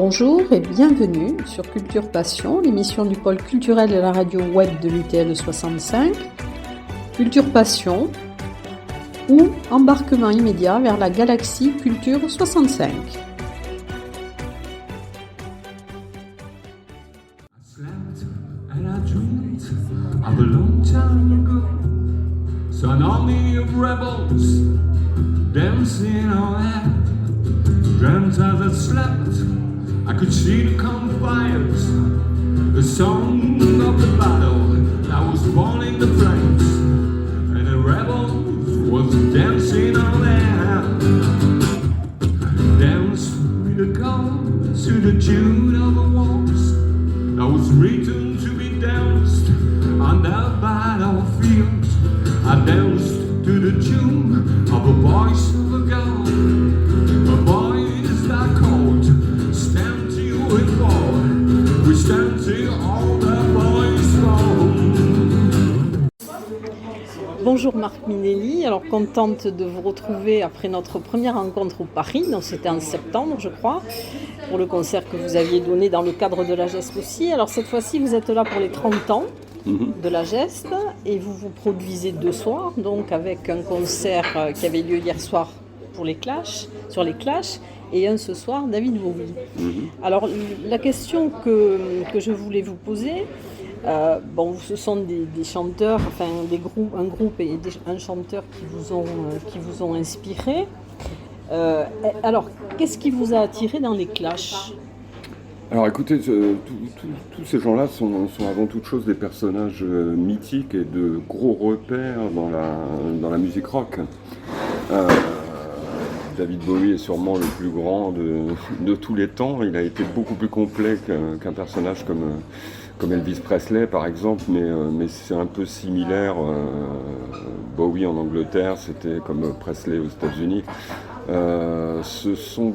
Bonjour et bienvenue sur Culture Passion, l'émission du pôle culturel de la radio web de l'UTL 65. Culture Passion ou embarquement immédiat vers la galaxie Culture 65. I could see the campfires, the song of the battle that was born in the flames, and the rebels was dancing on air. Dance with the gods to the tune of a waltz that was written to be danced on the battlefield. I danced to the tune of a voice of a god, a voice that called. Stand till we fall, we stand till all the boys fall. Bonjour Marc Minelli, alors contente de vous retrouver après notre première rencontre au Paris, donc c'était en septembre je crois, pour le concert que vous aviez donné dans le cadre de la Geste aussi. Alors cette fois-ci vous êtes là pour les 30 ans de la Geste et vous vous produisez deux soirs, donc avec un concert qui avait lieu hier soir pour les Clash, sur les Clash, et un ce soir, David Bowie. Alors, la question que je voulais vous poser, ce sont des chanteurs, enfin un groupe et un chanteur qui vous ont inspiré. Alors, qu'est-ce qui vous a attiré dans les Clash ? Alors écoutez, tous ces gens-là sont avant toute chose des personnages mythiques et de gros repères dans la musique rock. David Bowie est sûrement le plus grand de tous les temps. Il a été beaucoup plus complet qu'un personnage comme Elvis Presley par exemple, mais c'est un peu similaire. Bowie en Angleterre, c'était comme Presley aux États-Unis. Ce sont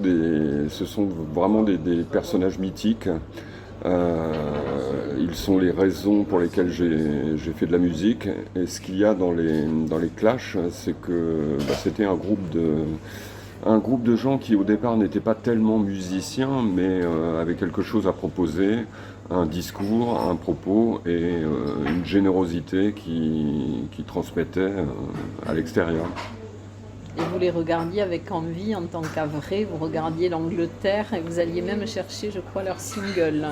vraiment des personnages mythiques. Ils sont les raisons pour lesquelles j'ai fait de la musique. Et ce qu'il y a dans les Clash, c'est que c'était un groupe de gens qui au départ n'étaient pas tellement musiciens, mais avaient quelque chose à proposer, un discours, un propos et une générosité qui transmettait à l'extérieur. Et vous les regardiez avec envie en tant qu'Havrais, vous regardiez l'Angleterre et vous alliez même chercher, je crois, leur single.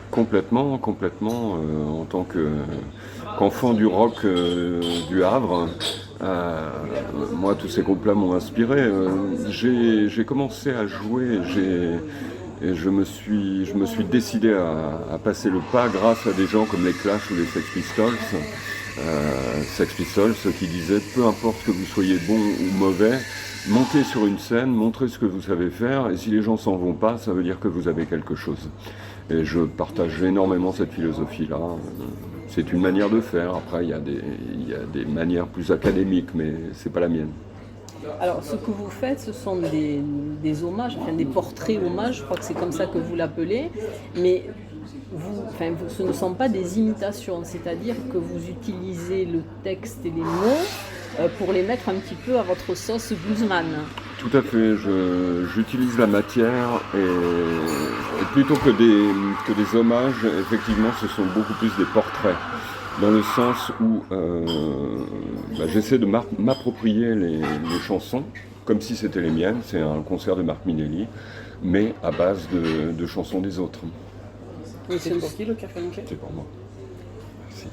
Complètement, en tant qu'enfant du rock du Havre. Moi, tous ces groupes-là m'ont inspiré. J'ai commencé à jouer et je me suis décidé à passer le pas grâce à des gens comme les Clash ou les Sex Pistols. Sex Pistols qui disaient peu importe que vous soyez bon ou mauvais, montez sur une scène, montrez ce que vous savez faire et si les gens s'en vont pas, ça veut dire que vous avez quelque chose. Et je partage énormément cette philosophie-là. C'est une manière de faire. Après, il y a des manières plus académiques, mais c'est pas la mienne. Alors, ce que vous faites, ce sont des hommages, enfin des portraits hommages, je crois que c'est comme ça que vous l'appelez, mais ce ne sont pas des imitations, c'est-à-dire que vous utilisez le texte et les mots pour les mettre un petit peu à votre sauce bluesman. Tout à fait, j'utilise la matière et plutôt que des hommages, effectivement, ce sont beaucoup plus des portraits. Dans le sens où j'essaie de m'approprier les chansons, comme si c'était les miennes, c'est un concert de Marc Minelli, mais à base de chansons des autres. Et c'est pour qui le Café Manqué ? C'est pour moi. Merci.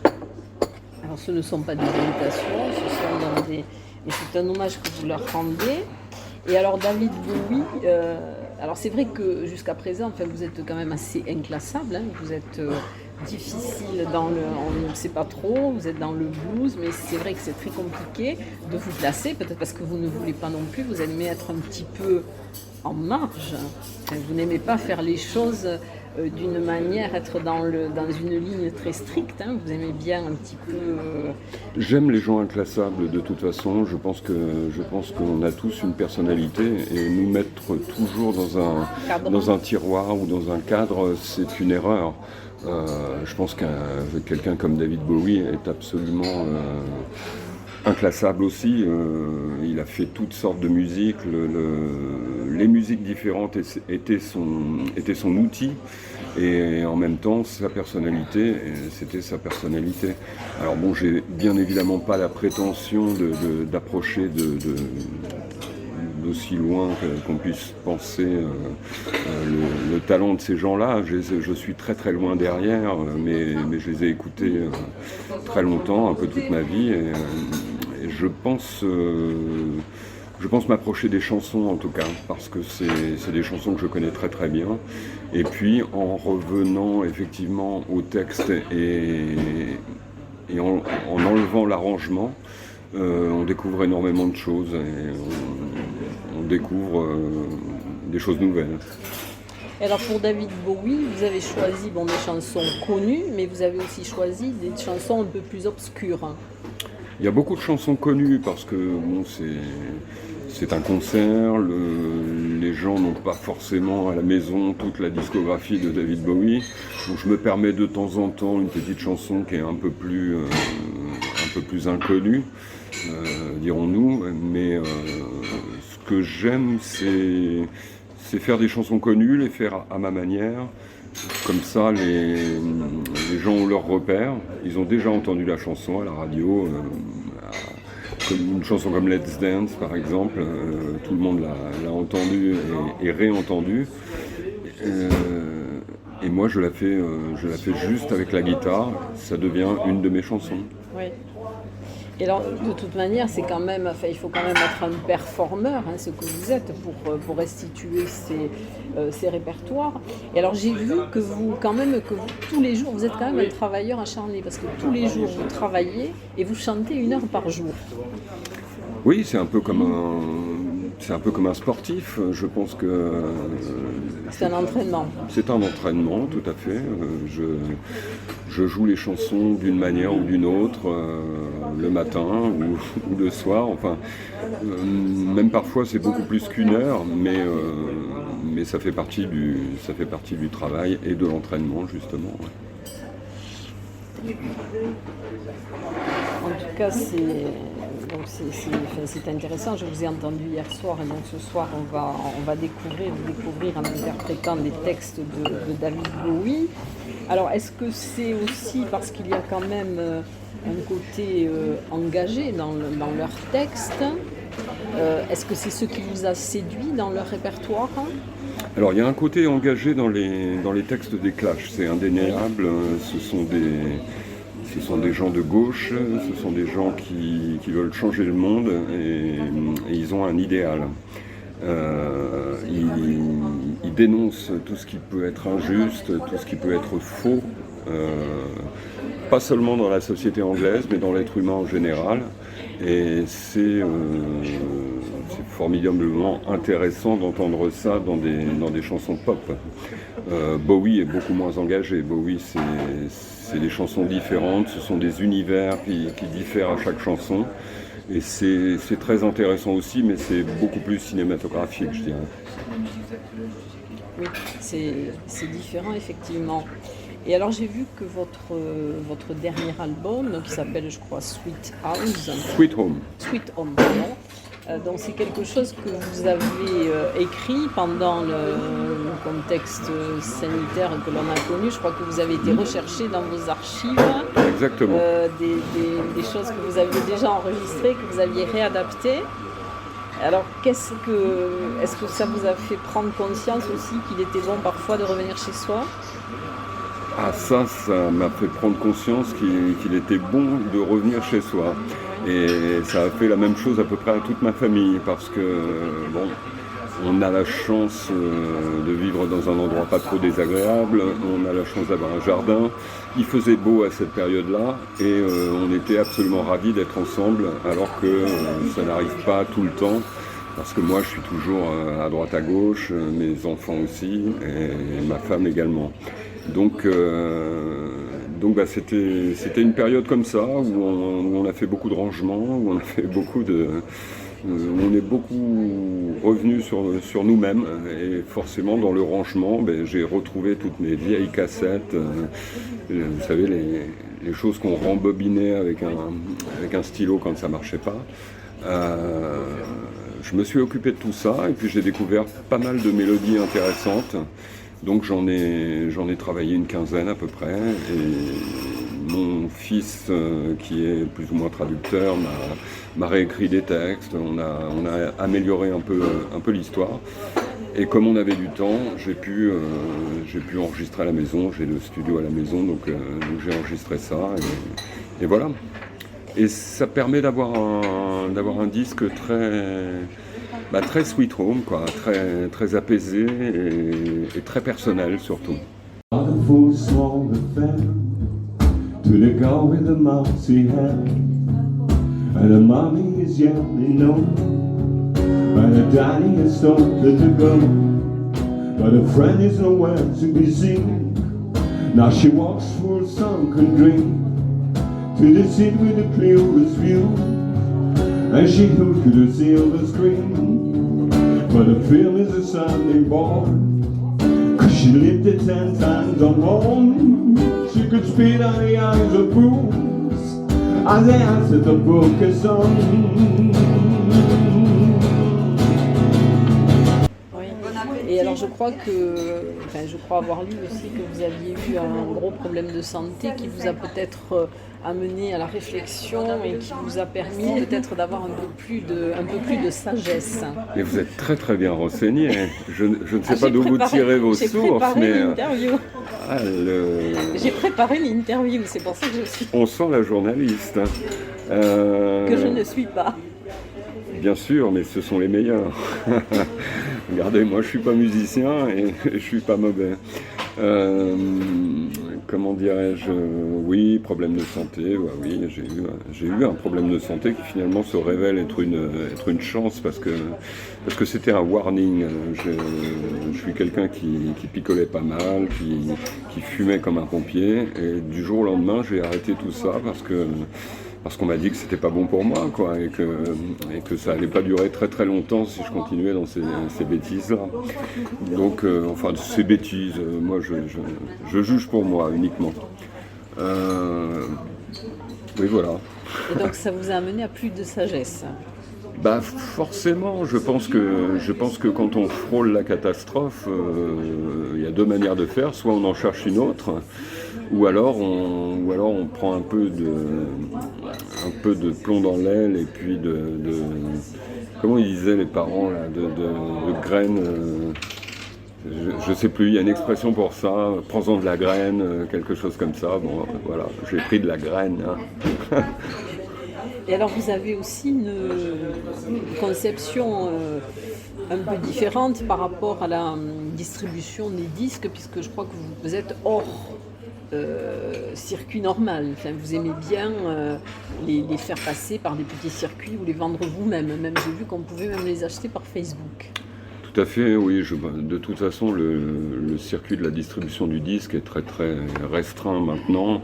Alors ce ne sont pas des imitations, ce sont mais c'est un hommage que vous leur rendez. Et alors David Bowie, alors c'est vrai que jusqu'à présent, vous êtes quand même assez inclassable, vous êtes difficile on ne sait pas trop, vous êtes dans le blues, mais c'est vrai que c'est très compliqué de vous placer, peut-être parce que vous ne voulez pas non plus, vous aimez être un petit peu en marge, vous n'aimez pas faire les choses d'une manière, être dans une ligne très stricte, vous aimez bien un petit peu... J'aime les gens inclassables de toute façon, je pense qu'on a tous une personnalité et nous mettre toujours dans un tiroir ou dans un cadre, c'est une erreur. Je pense qu'un quelqu'un comme David Bowie est absolument inclassable aussi. Il a fait toutes sortes de musiques. Les musiques différentes étaient son outil. Et en même temps, sa personnalité, c'était sa personnalité. Alors bon, j'ai bien évidemment pas la prétention d'approcher d'aussi loin qu'on puisse penser le talent de ces gens-là. Je suis très très loin derrière, mais je les ai écoutés très longtemps, un peu toute ma vie, et je pense m'approcher des chansons en tout cas, parce que c'est des chansons que je connais très très bien. Et puis en revenant effectivement au texte et en enlevant l'arrangement, on découvre énormément de choses et on découvre des choses nouvelles. Alors pour David Bowie, vous avez choisi des chansons connues, mais vous avez aussi choisi des chansons un peu plus obscures. Il y a beaucoup de chansons connues parce que bon, c'est un concert, les gens n'ont pas forcément à la maison toute la discographie de David Bowie. Donc je me permets de temps en temps une petite chanson qui est un peu plus inconnue, dirons-nous. Mais ce que j'aime, c'est faire des chansons connues, les faire à ma manière. Comme ça, les gens ont leur repère. Ils ont déjà entendu la chanson à la radio. Comme une chanson comme Let's Dance, par exemple, tout le monde l'a entendue et réentendue. Et moi, je la fais juste avec la guitare. Ça devient une de mes chansons. Oui. Et alors, de toute manière, il faut quand même être un performeur, ce que vous êtes, pour restituer ces répertoires. Et alors, j'ai vu que tous les jours, vous êtes quand même un travailleur acharné, parce que tous les jours, vous travaillez et vous chantez 1 heure par jour. Oui, c'est un peu comme un sportif. Je pense que c'est un entraînement. C'est un entraînement, tout à fait. Je joue les chansons d'une manière ou d'une autre, le matin ou le soir. Enfin, même parfois c'est beaucoup plus qu'1 heure, mais ça fait partie du travail et de l'entraînement justement. Ouais. En tout cas, c'est intéressant. Je vous ai entendu hier soir, et donc ce soir, on va découvrir en interprétant les textes de David Bowie. Alors, est-ce que c'est aussi parce qu'il y a quand même un côté engagé dans leurs textes? Est-ce que c'est ce qui vous a séduit dans leur répertoire? Alors, il y a un côté engagé dans les textes des Clash, c'est indéniable. Ce sont des gens de gauche, ce sont des gens qui veulent changer le monde et ils ont un idéal. Ils dénoncent tout ce qui peut être injuste, tout ce qui peut être faux, pas seulement dans la société anglaise, mais dans l'être humain en général. Et c'est formidablement intéressant d'entendre ça dans des chansons pop. Bowie est beaucoup moins engagé. Bowie, c'est des chansons différentes, ce sont des univers qui diffèrent à chaque chanson. Et c'est très intéressant aussi, mais c'est beaucoup plus cinématographique, je dirais. Oui, c'est différent, effectivement. Et alors, j'ai vu que votre dernier album, donc, qui s'appelle, je crois, Sweet Home, pardon. Donc, c'est quelque chose que vous avez écrit pendant le contexte sanitaire que l'on a connu. Je crois que vous avez été recherché dans vos archives. Exactement. Des choses que vous aviez déjà enregistrées, que vous aviez réadaptées. Alors, est-ce que ça vous a fait prendre conscience aussi qu'il était bon parfois de revenir chez soi? Ah, ça m'a fait prendre conscience qu'il était bon de revenir chez soi. Et ça a fait la même chose à peu près à toute ma famille, parce que, bon, on a la chance de vivre dans un endroit pas trop désagréable, on a la chance d'avoir un jardin. Il faisait beau à cette période-là et on était absolument ravis d'être ensemble, alors que ça n'arrive pas tout le temps. Parce que moi, je suis toujours à droite à gauche, mes enfants aussi, et ma femme également. Donc c'était une période comme ça, où on a fait beaucoup de rangements, où on a fait on est beaucoup revenu sur nous-mêmes. Et forcément, dans le rangement, j'ai retrouvé toutes mes vieilles cassettes. Vous savez, les choses qu'on rembobinait avec un stylo quand ça marchait pas. Je me suis occupé de tout ça et puis j'ai découvert pas mal de mélodies intéressantes. Donc j'en ai travaillé une quinzaine à peu près. Et mon fils, qui est plus ou moins traducteur, m'a réécrit des textes. On a amélioré un peu l'histoire. Et comme on avait du temps, j'ai pu enregistrer à la maison. J'ai le studio à la maison, donc j'ai enregistré ça. Et voilà. Et ça permet d'avoir un disque très sweet home, quoi, très apaisé et très personnel surtout. Wonderful small affair to the girl with the mousy hair, and the mommy is yelling no, and the daddy is started to go, but a friend is nowhere to be seen. Now she walks through a sunken dream to the seat with the clearest view, and she looked to the silver screen, but the film is a Sunday born. She lived it 10 times alone. She could spit on the eyes of fools as they answered the book of songs. Oui. Et alors je crois avoir lu aussi que vous aviez eu un gros problème de santé qui vous a peut-être amené à la réflexion et qui vous a permis peut-être d'avoir un peu plus de sagesse. Mais vous êtes très très bien renseigné. Je ne sais pas d'où vous tirez vos sources, mais j'ai préparé l'interview, c'est pour ça que je suis. On sent la journaliste. Que je ne suis pas. Bien sûr, mais ce sont les meilleurs. Regardez, moi je suis pas musicien et je suis pas mauvais. Comment dirais-je, oui, problème de santé, bah oui, j'ai eu un problème de santé qui finalement se révèle être une chance parce que c'était un warning. Je suis quelqu'un qui picolait pas mal, qui fumait comme un pompier, et du jour au lendemain j'ai arrêté tout ça parce qu'on m'a dit que c'était pas bon pour moi, quoi, et que ça allait pas durer très très longtemps si je continuais dans ces bêtises-là. Donc, enfin, ces bêtises, moi je juge pour moi uniquement. Oui, voilà. Et donc ça vous a amené à plus de sagesse? Bah forcément, je pense que quand on frôle la catastrophe, il y a deux manières de faire. Soit on en cherche une autre, ou alors on prend un peu de plomb dans l'aile et puis comment ils disaient les parents là, de graines. Je sais plus, il y a une expression pour ça, prends-en de la graine, quelque chose comme ça. Bon, voilà, j'ai pris de la graine. Hein. Et alors vous avez aussi une conception un peu différente par rapport à la distribution des disques, puisque je crois que vous êtes hors circuit normal. Enfin, vous aimez bien les faire passer par des petits circuits ou les vendre vous-même. Même j'ai vu qu'on pouvait même les acheter par Facebook. Tout à fait, oui. De toute façon, le circuit de la distribution du disque est très très restreint maintenant.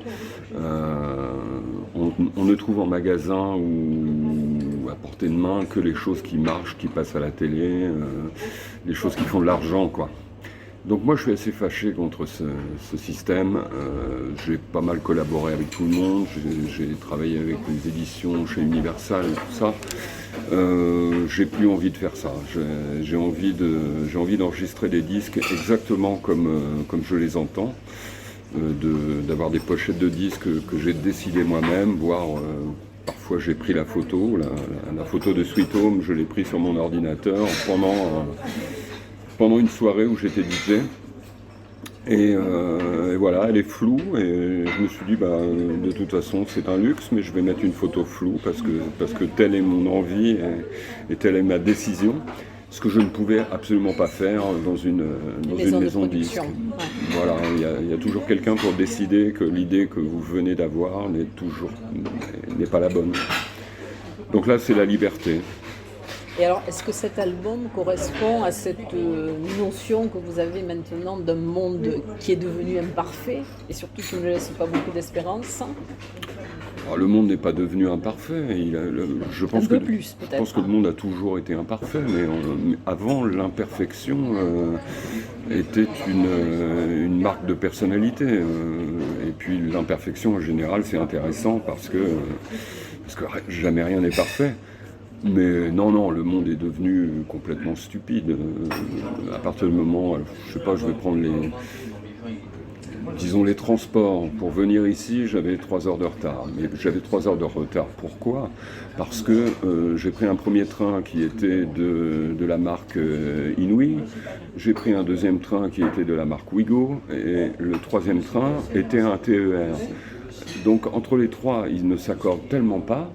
On ne trouve en magasin ou à portée de main que les choses qui marchent, qui passent à la télé, les choses qui font de l'argent, quoi. Donc moi je suis assez fâché contre ce système. J'ai pas mal collaboré avec tout le monde, j'ai travaillé avec les éditions chez Universal et tout ça. J'ai plus envie de faire ça. J'ai envie d'enregistrer des disques exactement comme je les entends, d'avoir des pochettes de disques que j'ai décidé moi-même, voire parfois j'ai pris la photo, la photo de Sweet Home, je l'ai pris sur mon ordinateur pendant une soirée où j'étais DJ. Et voilà, elle est floue et je me suis dit de toute façon c'est un luxe, mais je vais mettre une photo floue parce que telle est mon envie et telle est ma décision, ce que je ne pouvais absolument pas faire dans une maison de disques. Ouais. Voilà, il y a toujours quelqu'un pour décider que l'idée que vous venez d'avoir n'est pas la bonne. Donc là c'est la liberté. Et alors, est-ce que cet album correspond à cette notion que vous avez maintenant d'un monde qui est devenu imparfait et surtout qui ne laisse pas beaucoup d'espérance? Alors, le monde n'est pas devenu imparfait. Je pense que le monde a toujours été imparfait, mais avant, l'imperfection était une marque de personnalité. Et Et puis l'imperfection en général c'est intéressant parce que jamais rien n'est parfait. Mais non, le monde est devenu complètement stupide. À partir du moment, je sais pas, je vais prendre les transports. Pour venir ici, j'avais 3 heures de retard. Mais j'avais 3 heures de retard. Pourquoi ? Parce que j'ai pris un premier train qui était de la marque Inouï. J'ai pris un deuxième train qui était de la marque Ouigo. Et le troisième train était un TER. Donc entre les trois, ils ne s'accordent tellement pas.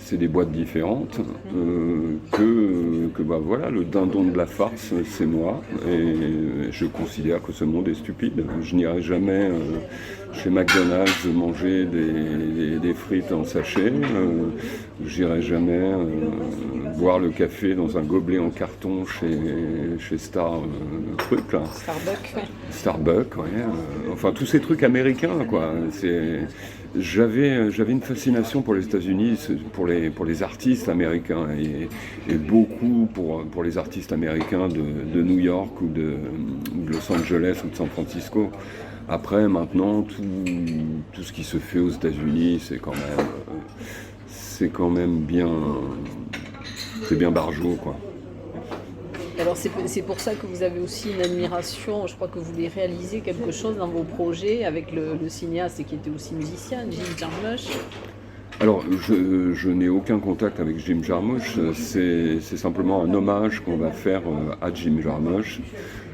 C'est des boîtes différentes, que voilà, le dindon de la farce, c'est moi, et je considère que ce monde est stupide. Je n'irai jamais chez McDonald's manger des frites en sachet, j'irai jamais boire le café dans un gobelet en carton chez Star, truc là. Starbucks, ouais. Enfin tous ces trucs américains, quoi. J'avais une fascination pour les États-Unis, pour les artistes américains et beaucoup pour les artistes américains de New York ou de Los Angeles ou de San Francisco. Après, maintenant, tout ce qui se fait aux États-Unis, c'est quand même bien barjot, quoi. Alors c'est pour ça que vous avez aussi une admiration, je crois que vous voulez réaliser quelque chose dans vos projets avec le cinéaste qui était aussi musicien, Jim Jarmusch. Alors je n'ai aucun contact avec Jim Jarmusch, c'est simplement un hommage qu'on va faire à Jim Jarmusch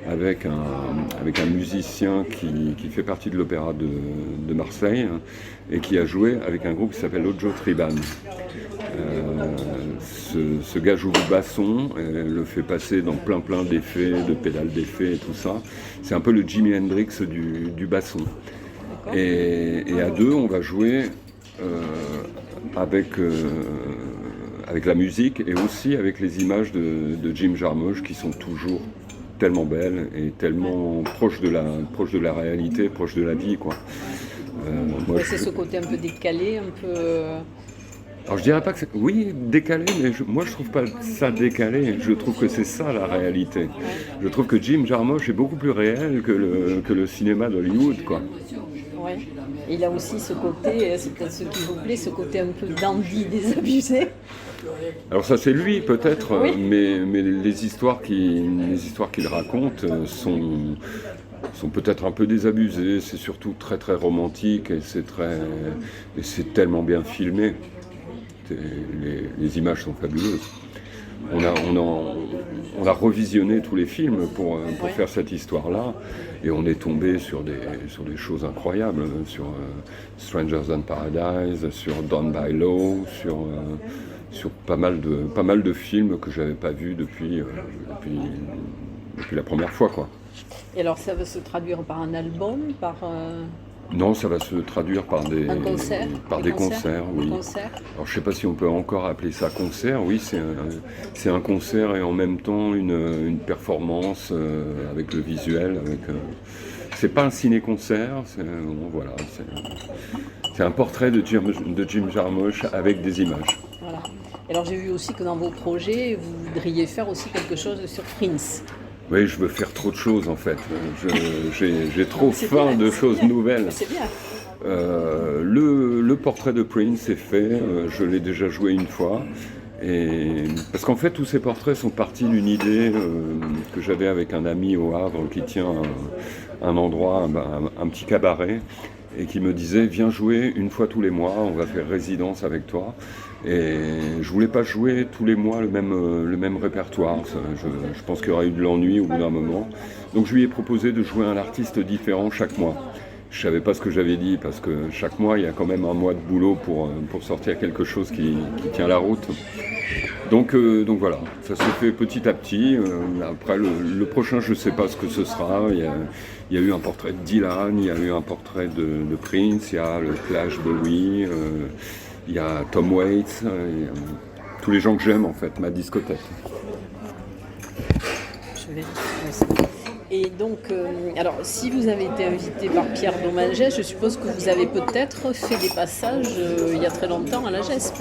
avec un musicien qui fait partie de l'opéra de Marseille et qui a joué avec un groupe qui s'appelle Ojo Triban. Ce gars joue du basson, le fait passer dans plein d'effets, de pédales d'effets et tout ça. C'est un peu le Jimi Hendrix du basson. Et à deux, on va jouer avec la musique et aussi avec les images de Jim Jarmusch qui sont toujours tellement belles et tellement proches de la réalité, proches de la vie, quoi. C'est ce côté un peu décalé, un peu... Alors je dirais pas que c'est... Oui, décalé, mais moi je trouve pas ça décalé, je trouve que c'est ça la réalité. Je trouve que Jim Jarmusch est beaucoup plus réel que le cinéma d'Hollywood, quoi. Ouais. Il a aussi ce côté, c'est peut-être ce qui vous plaît, ce côté un peu dandy, désabusé. Alors ça c'est lui peut-être, oui. mais les histoires qu'il raconte sont peut-être un peu désabusées, c'est surtout très très romantique et c'est tellement bien filmé. Les images sont fabuleuses. On a revisionné tous les films pour faire cette histoire-là et on est tombé sur des choses incroyables, sur Strangers Than Paradise, sur Down by Law, sur pas mal de films que j'avais pas vus depuis la première fois, quoi. Et alors ça va se traduire par un album, Non, ça va se traduire par des concerts, oui. Alors je ne sais pas si on peut encore appeler ça concert. Oui, c'est un concert et en même temps une performance avec le visuel. C'est pas un ciné-concert, c'est un portrait de Jim Jarmusch avec des images. Voilà. Alors j'ai vu aussi que dans vos projets, vous voudriez faire aussi quelque chose sur Prince. Oui, je veux faire trop de choses en fait. J'ai trop faim de choses nouvelles. C'est bien. Le portrait de Prince est fait, je l'ai déjà joué une fois. Parce qu'en fait, tous ces portraits sont partis d'une idée que j'avais avec un ami au Havre qui tient un endroit, un petit cabaret, et qui me disait « Viens jouer une fois tous les mois, on va faire résidence avec toi ». Et je voulais pas jouer tous les mois le même répertoire. Je pense qu'il y aurait eu de l'ennui au bout d'un moment. Donc je lui ai proposé de jouer un artiste différent chaque mois. Je savais pas ce que j'avais dit parce que chaque mois il y a quand même un mois de boulot pour sortir quelque chose qui tient la route. Donc voilà, ça se fait petit à petit. Après le prochain je sais pas ce que ce sera. Il y a eu un portrait de Dylan, il y a eu un portrait de Prince, il y a le Clash Bowie. Il y a Tom Waits, tous les gens que j'aime en fait, ma discothèque. Et donc, alors si vous avez été invité par Pierre Dominguez, je suppose que vous avez peut-être fait des passages il y a très longtemps à la GESP.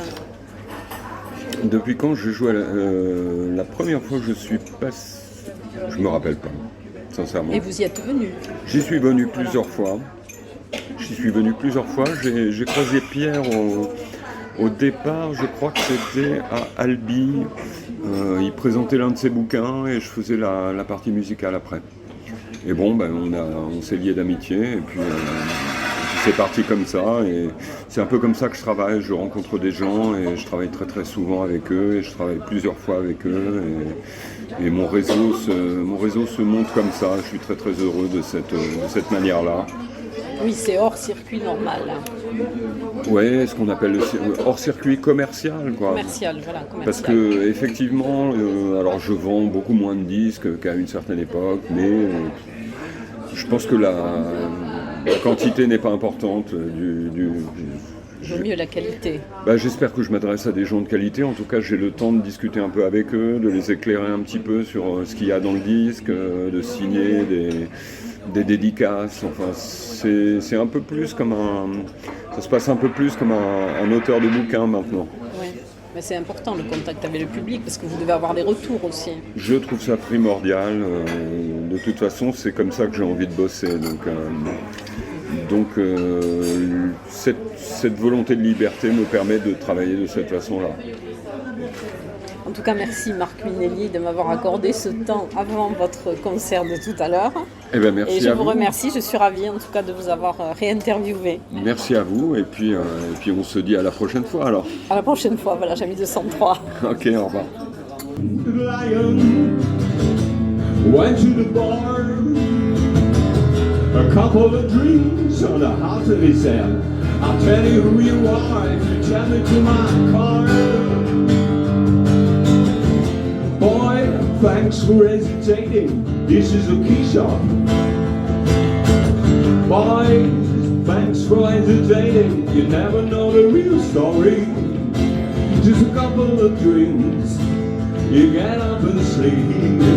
Depuis quand je joue la première fois que je suis passé, je me rappelle pas, sincèrement. Et vous y êtes venu? J'y suis venu plusieurs fois. J'y suis venu plusieurs fois. J'ai croisé Pierre au départ, je crois que c'était à Albi. Il présentait l'un de ses bouquins et je faisais la partie musicale après. Et bon, ben, on s'est liés d'amitié et puis c'est parti comme ça. Et c'est un peu comme ça que je travaille. Je rencontre des gens et je travaille très très souvent avec eux et je travaille plusieurs fois avec eux. Et mon réseau se monte comme ça. Je suis très très heureux de cette manière-là. Oui, c'est hors circuit normal. Ouais, ce qu'on appelle le hors circuit commercial, quoi. Commercial, voilà, commercial. Parce que effectivement, alors je vends beaucoup moins de disques qu'à une certaine époque, mais je pense que la quantité n'est pas importante Vaut mieux la qualité. J'espère que je m'adresse à des gens de qualité. En tout cas, j'ai le temps de discuter un peu avec eux, de les éclairer un petit peu sur ce qu'il y a dans le disque, de signer des dédicaces. Enfin, c'est un peu plus comme ça se passe un peu plus comme un auteur de bouquin maintenant. Oui, mais c'est important le contact avec le public parce que vous devez avoir des retours aussi. Je trouve ça primordial. De toute façon, c'est comme ça que j'ai envie de bosser. Donc cette volonté de liberté me permet de travailler de cette façon-là. En tout cas, merci Marc Minelli de m'avoir accordé ce temps avant votre concert de tout à l'heure. Eh ben, merci et je à vous vous. Remercie, je suis ravie en tout cas de vous avoir réinterviewé. Merci à vous et puis on se dit à la prochaine fois alors. À la prochaine fois, voilà, j'ai mis 203. Ok, au revoir. The lion went to the bar. A couple of drinks on the house of his head. I'll tell you who you are if you tell me to my car. Boy, thanks for hesitating. This is a key shop. Boy, thanks for hesitating. You never know the real story. Just a couple of drinks. You get up and sleep.